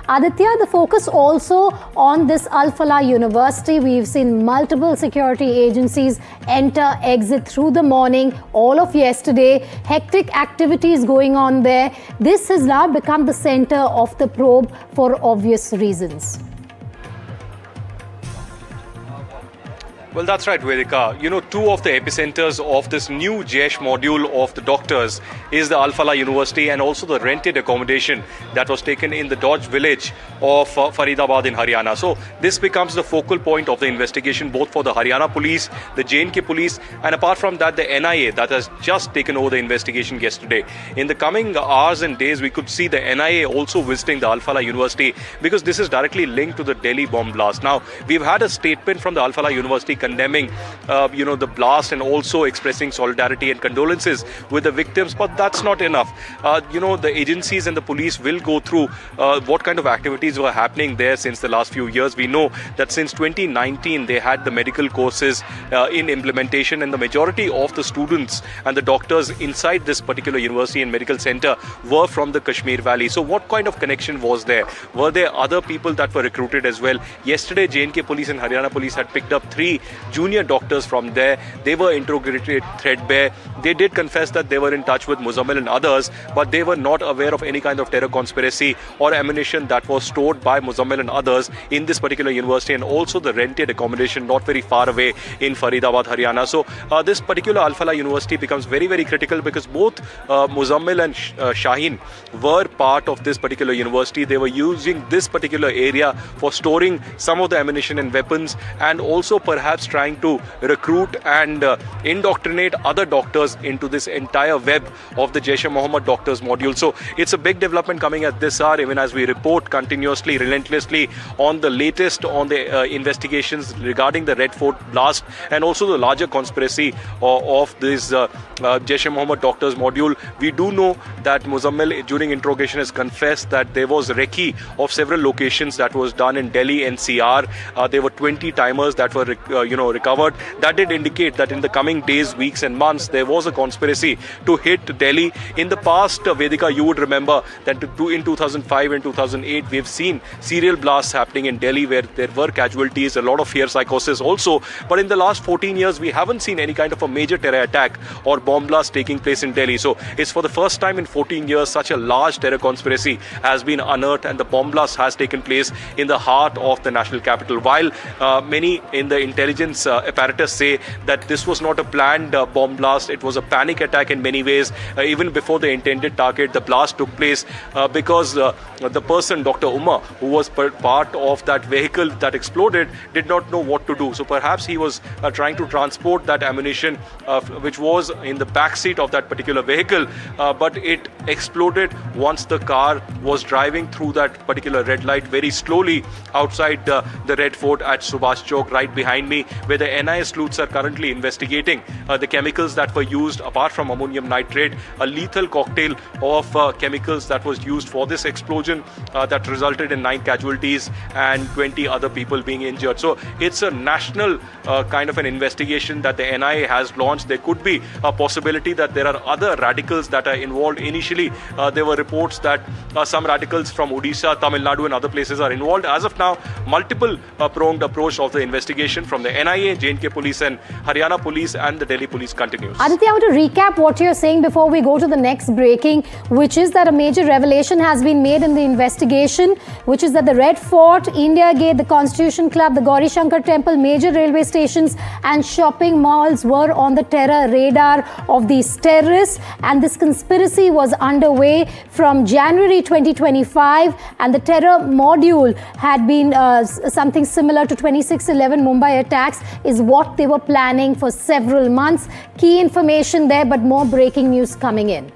Aditya, the focus also on this Al-Falah University. We've seen multiple security agencies enter, exit through the morning, all of yesterday. Hectic activities going on there. This has now become the center of the probe for obvious reasons. Well, that's right, Vedika. You know, two of the epicenters of this new JESH module of the doctors is the Al-Falah University and also the rented accommodation that was taken in the Dodge village of Faridabad in Haryana. So this becomes the focal point of the investigation both for the Haryana police, the J&K police, and apart from that, the NIA that has just taken over the investigation yesterday. In the coming hours and days, we could see the NIA also visiting the Al-Falah University because this is directly linked to the Delhi bomb blast. Now, we've had a statement from the Al-Falah University condemning, the blast and also expressing solidarity and condolences with the victims. But that's not enough. The agencies and the police will go through what kind of activities were happening there since the last few years. We know that since 2019, they had the medical courses in implementation, and the majority of the students and the doctors inside this particular university and medical center were from the Kashmir Valley. So what kind of connection was there? Were there other people that were recruited as well? Yesterday, J&K police and Haryana police had picked up 3 junior doctors from there. They were interrogated threadbare. They did confess that they were in touch with Muzammil and others, but they were not aware of any kind of terror conspiracy or ammunition that was stored by Muzammil and others in this particular university, and also the rented accommodation not very far away in Faridabad, Haryana. So this particular Al-Falah University becomes very, very critical because both Muzammil and Shaheen were part of this particular university. They were using this particular area for storing some of the ammunition and weapons, and also perhaps trying to recruit and indoctrinate other doctors into this entire web of the Jaish-e-Mohammed doctors module. So it's a big development coming at this hour, even as we report continuously, relentlessly on the latest on the investigations regarding the Red Fort blast and also the larger conspiracy of this Jaish-e-Mohammed doctors module. We do know that Muzammil during interrogation has confessed that there was recce of several locations that was done in Delhi NCR. There were 20 timers that were recovered. That did indicate that in the coming days, weeks and months, there was a conspiracy to hit Delhi. In the past, Vedika, you would remember that in 2005 and 2008, we've seen serial blasts happening in Delhi where there were casualties, a lot of fear psychosis also. But in the last 14 years, we haven't seen any kind of a major terror attack or bomb blast taking place in Delhi. So it's for the first time in 14 years, such a large terror conspiracy has been unearthed, and the bomb blast has taken place in the heart of the national capital. While many in the intelligence apparatus say that this was not a planned bomb blast, it was a panic attack in many ways. Even before the intended target, the blast took place because the person, Dr. Umar, who was part of that vehicle that exploded, did not know what to do. So perhaps he was trying to transport that ammunition which was in the back seat of that particular vehicle, but it exploded once the car was driving through that particular red light very slowly outside the Red Fort at Subhash Chowk right behind me, where the NIA sleuths are currently investigating the chemicals that were used. Apart from ammonium nitrate, a lethal cocktail of chemicals that was used for this explosion that resulted in 9 casualties and 20 other people being injured. So it's a national kind of an investigation that the NIA has launched. There could be a possibility that there are other radicals that are involved. Initially, there were reports that some radicals from Odisha, Tamil Nadu and other places are involved. As of now, multiple pronged approach of the investigation from the NIA, J&K police and Haryana police and the Delhi police continues. Aditya, I want to recap what you're saying before we go to the next breaking, which is that a major revelation has been made in the investigation, which is that the Red Fort, India Gate, the Constitution Club, the Gauri Shankar Temple, major railway stations and shopping malls were on the terror radar of these terrorists, and this conspiracy was underway from January 2025, and the terror module had been something similar to 26/11 Mumbai attacks is what they were planning for several months. Key information there, but more breaking news coming in.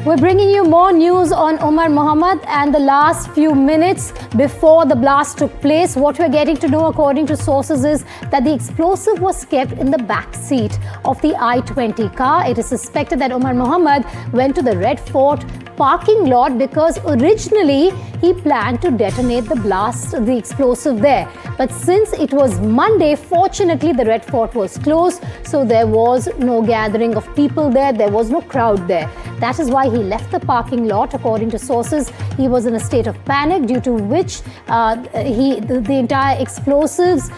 We're bringing you more news on Umar Mohammed and the last few minutes before the blast took place. What we're getting to know, according to sources, is that the explosive was kept in the back seat of the I-20 car. It is suspected that Umar Mohammed went to the Red Fort, parking lot because originally he planned to detonate the explosive there. But since it was Monday, fortunately the Red Fort was closed, so there was no gathering of people there, there was no crowd there. That is why he left the parking lot. According to sources, he was in a state of panic, due to which the entire explosives,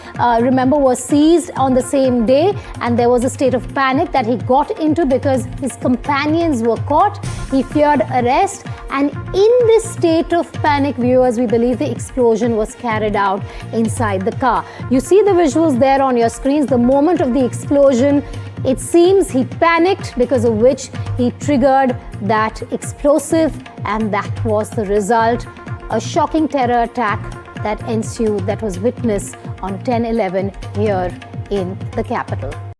remember, were seized on the same day, and there was a state of panic that he got into because his companions were caught. He feared arrest, and in this state of panic, viewers, we believe the explosion was carried out inside the car. You see the visuals there on your screens. The moment of the explosion, it seems he panicked, because of which he triggered that explosive, and that was the result. A shocking terror attack that ensued, that was witnessed on 10/11 here in the capital.